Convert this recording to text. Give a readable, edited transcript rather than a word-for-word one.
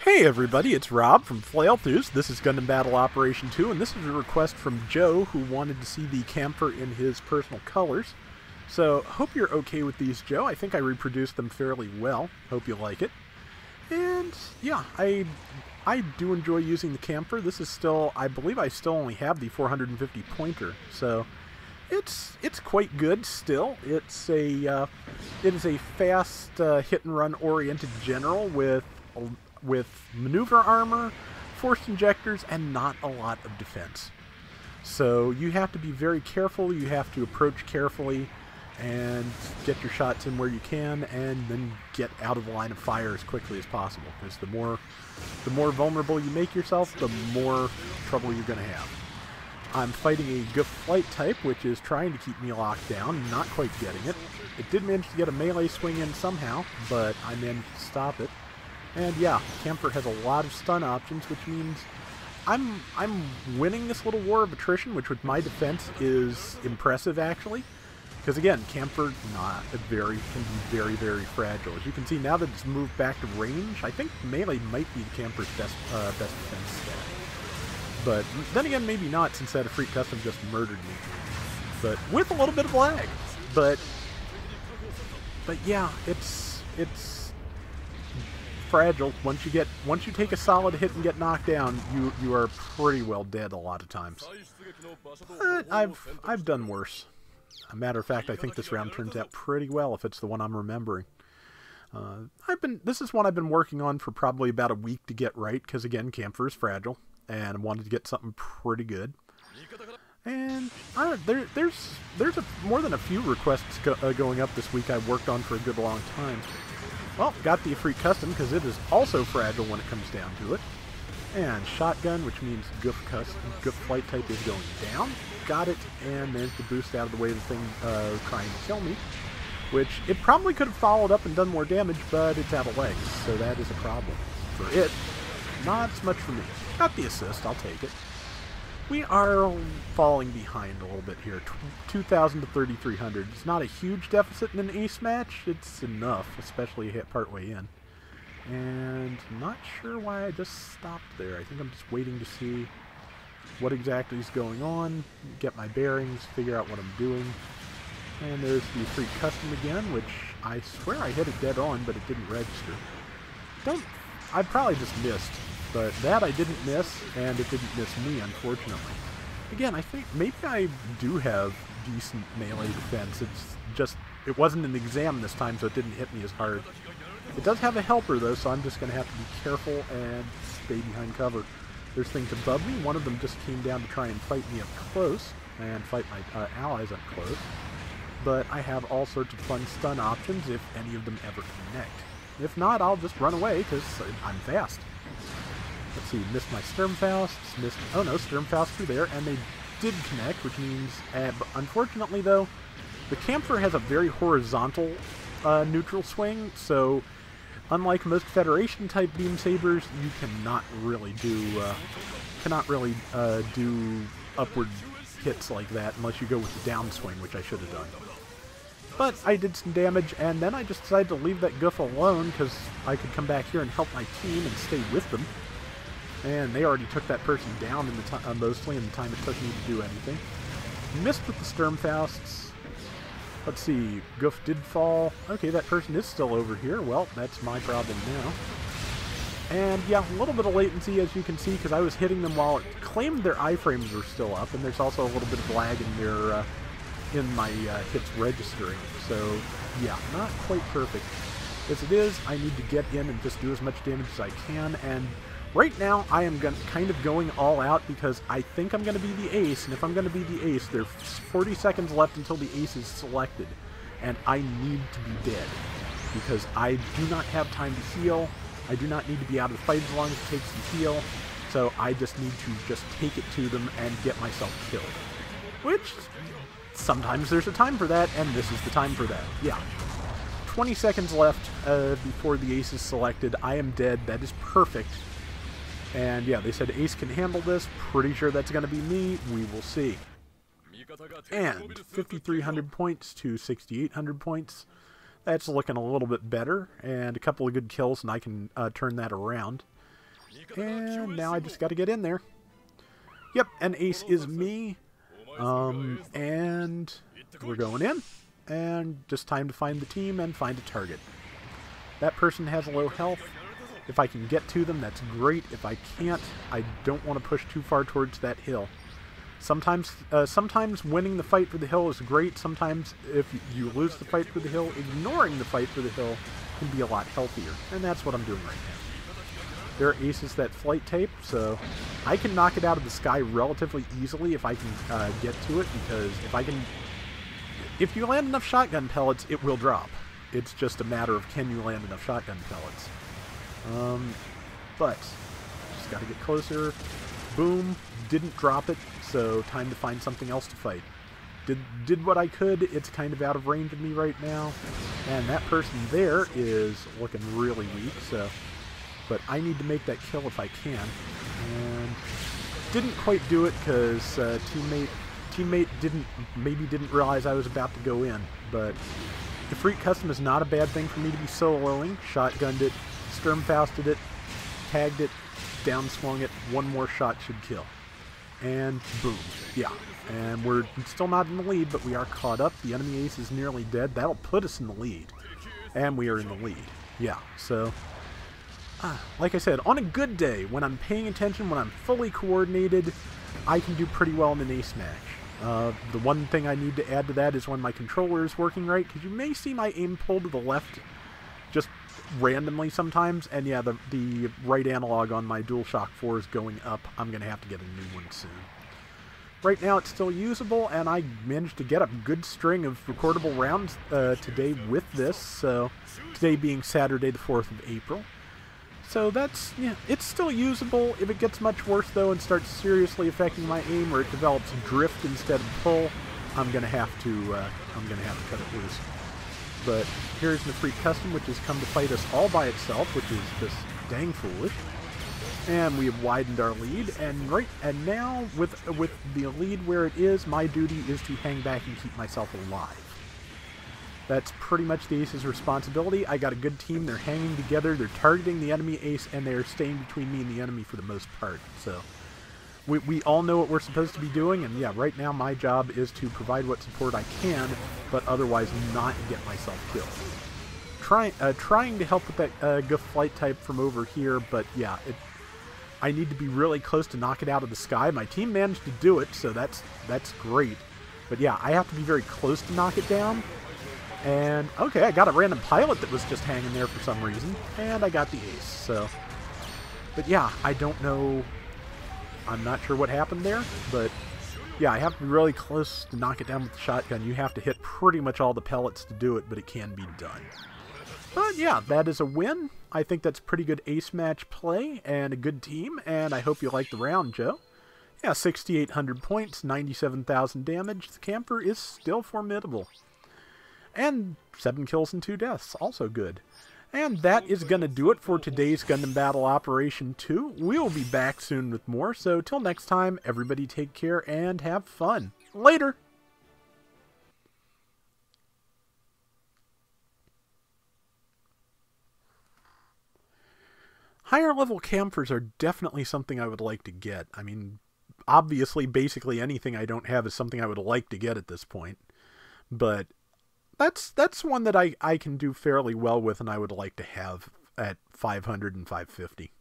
Hey everybody, it's Rob from Flailthroughs. This is Gundam Battle Operation 2, and this is a request from Joe, who wanted to see the Kampfer in his personal colors. So, hope you're okay with these, Joe. I think I reproduced them fairly well. Hope you like it. And, yeah, I do enjoy using the Kampfer. This is still, I believe I still only have the 450 pointer, so it's quite good still. It is a fast hit-and-run oriented general with maneuver armor, force injectors, and not a lot of defense. So you have to be very careful, you have to approach carefully, and get your shots in where you can, and then get out of the line of fire as quickly as possible, because the more vulnerable you make yourself, the more trouble you're going to have. I'm fighting a Goof flight type, which is trying to keep me locked down, not quite getting it. It did manage to get a melee swing in somehow, but I managed to stop it. And yeah, Kampfer has a lot of stun options, which means I'm winning this little war of attrition, which with my defense is impressive actually. Because again, Kampfer can be very, very fragile. As you can see, now that it's moved back to range, I think melee might be Kampfer's best defense stat. But then again, maybe not, since that Freak Custom just murdered me. But with a little bit of lag. But yeah, it's fragile. Once you take a solid hit and get knocked down, you are pretty well dead a lot of times. But I've done worse. A matter of fact, I think this round turns out pretty well if it's the one I'm remembering. This is one I've been working on for probably about a week to get right, because again, Kampfer is fragile, and I wanted to get something pretty good. And there's more than a few requests going up this week I worked on for a good long time. Well, got the Freak Custom, because it is also fragile when it comes down to it. And Shotgun, which means Goof flight type is going down. Got it, and managed to boost out of the way of the thing trying to kill me. Which, it probably could have followed up and done more damage, but it's out of legs, so that is a problem. For it, not as much for me. Got the assist, I'll take it. We are falling behind a little bit here, 2,000 to 3,300. It's not a huge deficit in an ace match, it's enough, especially hit partway in. And not sure why I just stopped there. I think I'm just waiting to see what exactly is going on, get my bearings, figure out what I'm doing. And there's the Freak Custom again, which I swear I hit it dead on, but it didn't register. I probably just missed. But that I didn't miss, and it didn't miss me, unfortunately. Again, I think maybe I do have decent melee defense. It's just, it wasn't an exam this time, so it didn't hit me as hard. It does have a helper, though, so I'm just going to have to be careful and stay behind cover. There's things above me. One of them just came down to try and fight me up close, and fight my allies up close. But I have all sorts of fun stun options if any of them ever connect. If not, I'll just run away, because I'm fast. Let's see, missed my Sturmfausts, oh no, Sturmfausts were there, and they did connect, which means, unfortunately though, the Kampfer has a very horizontal neutral swing, so unlike most Federation type beam sabers, you cannot really do upward hits like that unless you go with the downswing, which I should have done. But I did some damage, and then I just decided to leave that Goof alone, because I could come back here and help my team and stay with them. And they already took that person down in mostly in the time it took me to do anything. Missed with the Sturmfausts. Let's see, Goof did fall. Okay, that person is still over here. Well, that's my problem now. And yeah, a little bit of latency, as you can see, because I was hitting them while it claimed their iframes were still up, and there's also a little bit of lag in their in my hits registering. So yeah, not quite perfect. As it is, I need to get in and just do as much damage as I can, and right now, I am kind of going all out because I think I'm going to be the ace, and if I'm going to be the ace, there's 40 seconds left until the ace is selected, and I need to be dead because I do not have time to heal. I do not need to be out of the fight as long as it takes to heal, so I just need to just take it to them and get myself killed. Which, sometimes there's a time for that, and this is the time for that. Yeah. 20 seconds left before the ace is selected. I am dead. That is perfect. And yeah, they said Ace can handle this. Pretty sure that's going to be me. We will see. And 5,300 points to 6,800 points. That's looking a little bit better. And a couple of good kills, and I can turn that around. And now I just got to get in there. Yep, an ace is me. And we're going in. And just time to find the team and find a target. That person has low health. If I can get to them, that's great. If I can't, I don't want to push too far towards that hill. Sometimes winning the fight for the hill is great. Sometimes if you lose the fight for the hill, ignoring the fight for the hill can be a lot healthier. And that's what I'm doing right now. There are aces that flight tape, so I can knock it out of the sky relatively easily if I can get to it, because if you land enough shotgun pellets, it will drop. It's just a matter of can you land enough shotgun pellets. But just got to get closer. Boom, didn't drop it, so time to find something else to fight. Did what I could. It's kind of out of range of me right now, and that person there is looking really weak, so... But I need to make that kill if I can. And didn't quite do it because teammate didn't realize I was about to go in. But the Freak Custom is not a bad thing for me to be soloing. Shotgunned it, Sturmfausted it, tagged it, down swung it. One more shot should kill. And boom. Yeah. And we're still not in the lead, but we are caught up. The enemy ace is nearly dead. That'll put us in the lead. And we are in the lead. Yeah, so... like I said, on a good day, when I'm paying attention, when I'm fully coordinated, I can do pretty well in an ace match. The one thing I need to add to that is when my controller is working right, because you may see my aim pull to the left just randomly sometimes, and yeah, the right analog on my DualShock 4 is going up. I'm going to have to get a new one soon. Right now it's still usable, and I managed to get a good string of recordable rounds today with this, so today being Saturday the 4th of April. So that's, yeah, it's still usable. If it gets much worse, though, and starts seriously affecting my aim, or it develops drift instead of pull, I'm gonna have to cut it loose. But here's the Freak Custom, which has come to fight us all by itself, which is just dang foolish. And we have widened our lead, and now with the lead where it is, my duty is to hang back and keep myself alive. That's pretty much the ace's responsibility. I got a good team. They're hanging together. They're targeting the enemy ace, and they're staying between me and the enemy for the most part. So we all know what we're supposed to be doing, and yeah, right now my job is to provide what support I can, but otherwise not get myself killed. Trying to help with that Goof flight type from over here, but yeah, I need to be really close to knock it out of the sky. My team managed to do it, so that's great. But yeah, I have to be very close to knock it down. And, okay, I got a random pilot that was just hanging there for some reason, and I got the ace, so... But yeah, I don't know... I'm not sure what happened there, but... Yeah, I have to be really close to knock it down with the shotgun. You have to hit pretty much all the pellets to do it, but it can be done. But yeah, that is a win. I think that's pretty good ace match play, and a good team, and I hope you liked the round, Joe. Yeah, 6,800 points, 97,000 damage. The Kampfer is still formidable. And 7 kills and 2 deaths, also good. And that is going to do it for today's Gundam Battle Operation 2. We'll be back soon with more, so till next time, everybody take care and have fun. Later! Higher level Kampfers are definitely something I would like to get. I mean, obviously, basically anything I don't have is something I would like to get at this point. But... That's one that I can do fairly well with, and I would like to have at 500 and 550.